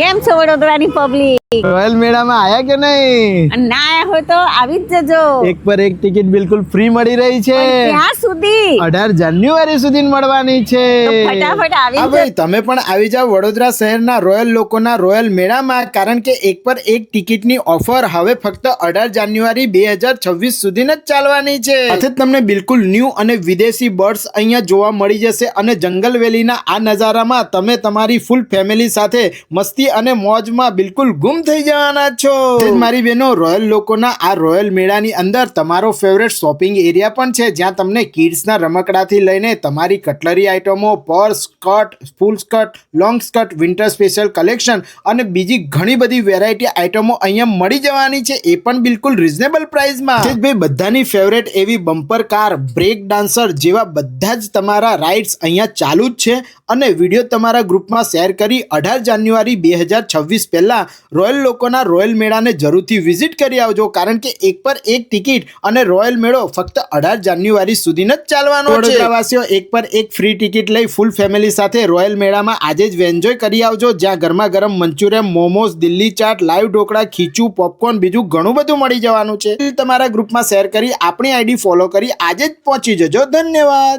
કેમ છો વડોદરાની પબ્લિક? રોયલ મેળામાં આયા કે નહીં? અને ના આયા હોય તો આવી જ જજો. એક પર એક ટિકિટ બિલકુલ ફ્રી મળી રહી છે. પણ ક્યાં સુધી? 18 જાન્યુઆરી સુધી મળવાની છે. તો ફટાફટ આવી હા જ ભાઈ, તમે પણ આવી જાવ વડોદરા શહેરના રોયલ લોકોના રોયલ મેળામાં, કારણ કે એક પર એક ટિકિટની ઓફર હવે ફક્ત 18 જાન્યુઆરી 2026 સુધી જ ચાલવાની છે. સાથે તમને બિલકુલ ન્યૂ અને વિદેશી બર્ડ્સ અહીંયા જોવા મળી જશે અને જંગલ વેલીના આ નજારામાં તમે તમારી ફૂલ ફેમિલી સાથે મસ્તી અને મોજમાં બિલકુલ ગુમ થઈ જવાના છો. મારી બહેનો, રોયલ લોકોના આ રોયલ મેળાની અંદર તમારો ફેવરેટ શોપિંગ એરિયા પણ છે, જ્યાં તમને કિડ્સના રમકડાથી લઈને તમારી કટલરી આઇટમો, purse, skirt, full skirt, long skirt, winter special collection અને બીજી ઘણી બધી વેરાયટી આઇટમો અહીંયા મળી જવાની છે, એ પણ બિલકુલ રિઝનેબલ પ્રાઇસમાં. ભાઈ, બધાની ફેવરેટ એવી બમ્પર કાર, બ્રેક ડાન્સર જેવા બધા જ તમારા રાઇડ્સ અહીંયા ચાલુ જ છે અને વિડીયો તમારા ગ્રુપમાં શેર કરી 18 જાન્યુઆરી 2026 પહેલા રોયલ લોકોના રોયલ મેળાને જરૂરથી વિઝિટ કરી આવજો, કારણ કે એક પર એક ટિકિટ અને રોયલ મેળો ફક્ત 18 જાન્યુઆરી સુધી જ ચાલવાનો છે. વડોદરાવાસીઓ એક પર એક ફ્રી ટિકિટ લઈ ફૂલ ફેમિલી સાથે રોયલ મેળામાં આજે જ એન્જોય કરી આવજો, જ્યાં ગરમા ગરમ મંચુરિયન, મોમોઝ, દિલ્હી ચાટ, લાઈવ ઢોકળા, ખીચું, પોપકોર્ન, બીજું ઘણું બધું મળી જવાનું છે. તમારા ગ્રુપમાં શેર કરી આપણી આઈડી ફોલો કરી આજે જ પહોંચી જજો. ધન્યવાદ.